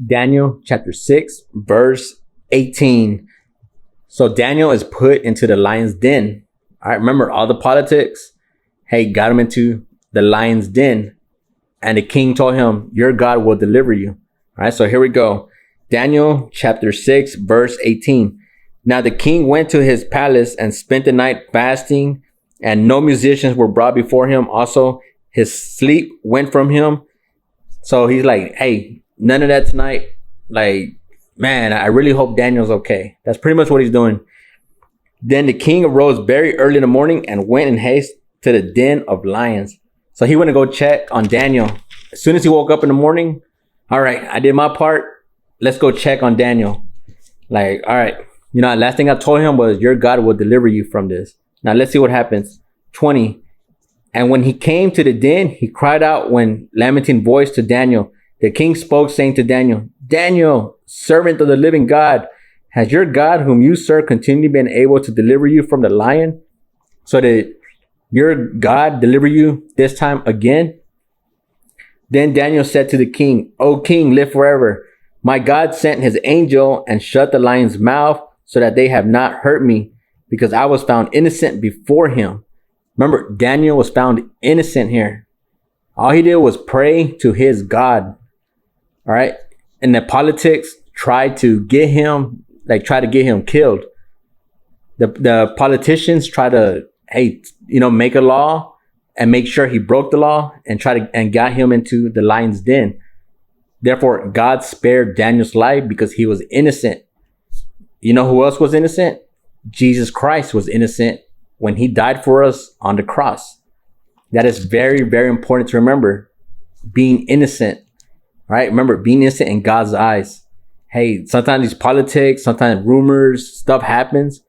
Daniel chapter 6, verse 18. So Daniel is put into the lion's den. All right, remember all the politics? Hey, got him into the lion's den. And the king told him, your God will deliver you. All right, so here we go. Daniel chapter 6, verse 18. Now the king went to his palace and spent the night fasting, and no musicians were brought before him. Also, his sleep went from him. So he's like, hey, none of that tonight. Like, man, I really hope Daniel's okay. That's pretty much what he's doing. Then the king arose very early in the morning and went in haste to the den of lions. So he went to go check on Daniel. As soon as he woke up in the morning, all right, I did my part. Let's go check on Daniel. Like, all right, last thing I told him was your God will deliver you from this. Now let's see what happens. 20. And when he came to the den, he cried out with lamenting voice to Daniel. The king spoke, saying to Daniel, Daniel, servant of the living God, has your God whom you serve continually been able to deliver you from the lion? So that your God deliver you this time again? Then Daniel said to the king, O king, live forever. My God sent his angel and shut the lion's mouth so that they have not hurt me, because I was found innocent before him. Remember, Daniel was found innocent here. All he did was pray to his God. All right. And the politics tried to get him, killed. The politicians try to, make a law and make sure he broke the law and got him into the lion's den. Therefore, God spared Daniel's life because he was innocent. You know who else was innocent? Jesus Christ was innocent when he died for us on the cross. That is very, very important to remember. Being innocent, right? Remember, being innocent in God's eyes. Hey, sometimes these politics, sometimes rumors, stuff happens.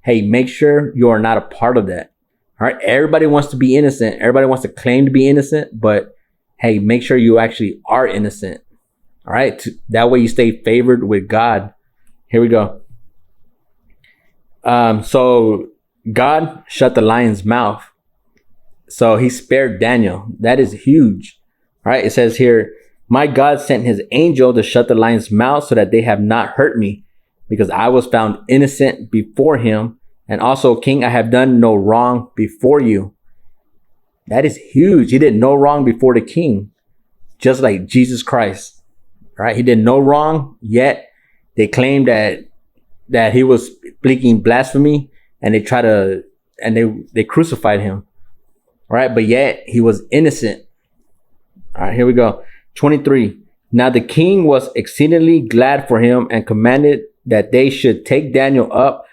Hey, make sure you are not a part of that. All right. Everybody wants to be innocent. Everybody wants to claim to be innocent, but hey, make sure you actually are innocent. All right. That way you stay favored with God. Here we go. So God shut the lion's mouth. So he spared Daniel. That is huge. All right. It says here, my God sent his angel to shut the lion's mouth so that they have not hurt me, because I was found innocent before him. And also, king, I have done no wrong before you. That is huge. He did no wrong before the king, just like Jesus Christ. All right. He did no wrong, yet they claimed that he was speaking blasphemy, and they crucified him. All right. But yet he was innocent. All right. Here we go. 23. Now the king was exceedingly glad for him and commanded that they should take Daniel up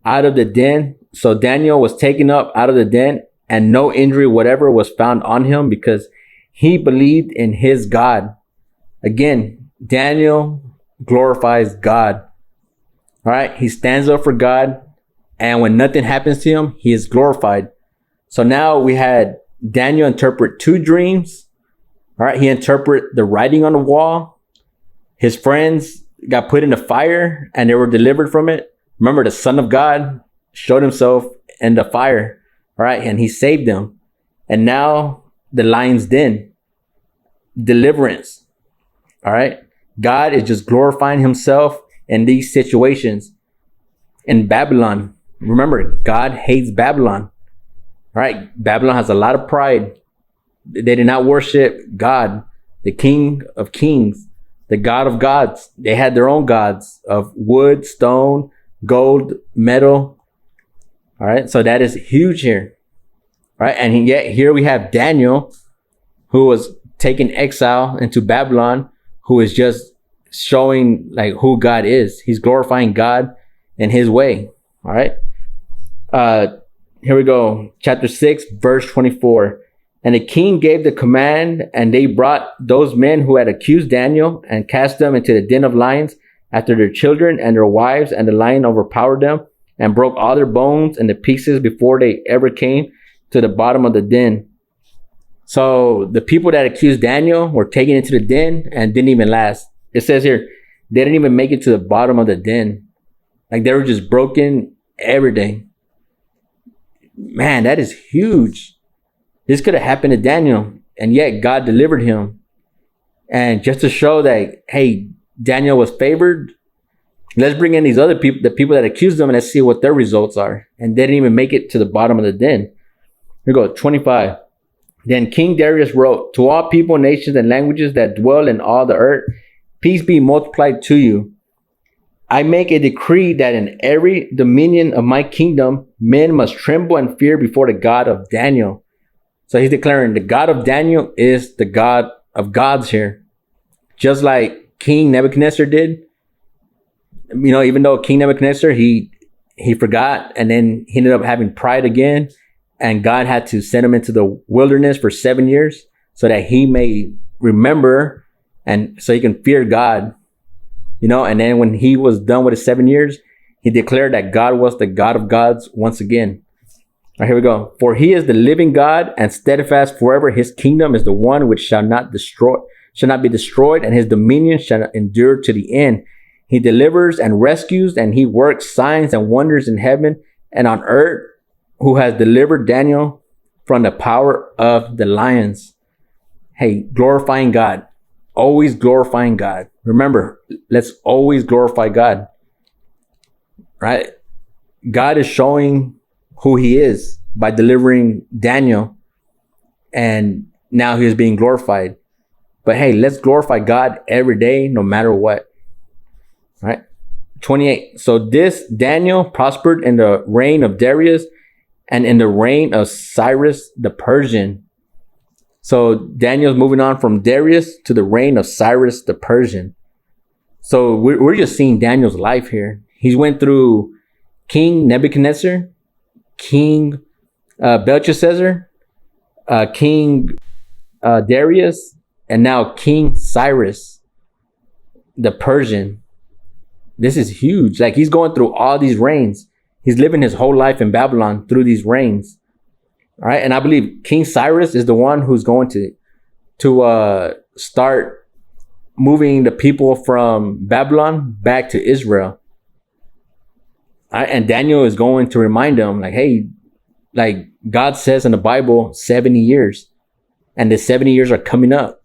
out of the den. So Daniel was taken up out of the den, and no injury whatever was found on him, because he believed in his God. Again, Daniel glorifies God. All right. He stands up for God, and when nothing happens to him, he is glorified. So now we had Daniel interpret two dreams. All right. He interpreted the writing on the wall. His friends got put in the fire and they were delivered from it. Remember, the Son of God showed himself in the fire. All right. And he saved them. And now the lion's den, deliverance. All right. God is just glorifying himself in these situations. In Babylon, remember, God hates Babylon. All right. Babylon has a lot of pride. They did not worship God, the King of Kings, the God of gods. They had their own gods of wood, stone, gold, metal. All right. So that is huge here. All right. And yet here we have Daniel, who was taken exile into Babylon, who is just showing like who God is. He's glorifying God in his way. All right. Here we go. Chapter 6, verse 24. And the king gave the command, and they brought those men who had accused Daniel and cast them into the den of lions after their children and their wives, and the lion overpowered them and broke all their bones into pieces before they ever came to the bottom of the den. So the people that accused Daniel were taken into the den and didn't even last. It says here, they didn't even make it to the bottom of the den. Like, they were just broken, everything. Man, that is huge. This could have happened to Daniel, and yet God delivered him. And just to show that, hey, Daniel was favored. Let's bring in these other people, the people that accused them, and let's see what their results are. And they didn't even make it to the bottom of the den. Here we go, 25. Then King Darius wrote, to all people, nations, and languages that dwell in all the earth, peace be multiplied to you. I make a decree that in every dominion of my kingdom, men must tremble and fear before the God of Daniel. So he's declaring the God of Daniel is the God of gods here. Just like King Nebuchadnezzar did. You know, even though King Nebuchadnezzar, he forgot, and then he ended up having pride again. And God had to send him into the wilderness for 7 years so that he may remember and so he can fear God. You know, and then when he was done with his 7 years, he declared that God was the God of gods once again. All right, here we go. For he is the living God and steadfast forever. His kingdom is the one which shall not be destroyed, and his dominion shall endure to the end. He delivers and rescues, and he works signs and wonders in heaven and on earth, who has delivered Daniel from the power of the lions. Hey, glorifying God. Always glorifying God. Remember, let's always glorify God. Right? God is showing who he is by delivering Daniel. And now he is being glorified. But hey, let's glorify God every day, no matter what. Right? 28. So this Daniel prospered in the reign of Darius and in the reign of Cyrus the Persian. So Daniel's moving on from Darius to the reign of Cyrus the Persian. So we're just seeing Daniel's life here. He's went through King Nebuchadnezzar, King Belshazzar, King Darius, and now King Cyrus the Persian. This is huge. Like, he's going through all these reigns. He's living his whole life in Babylon through these reigns. All right. And I believe King Cyrus is the one who's going to start moving the people from Babylon back to Israel. All right? And Daniel is going to remind them, like, hey, like God says in the Bible, 70 years. And the 70 years are coming up.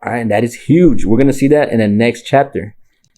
All right. And that is huge. We're going to see that in the next chapter.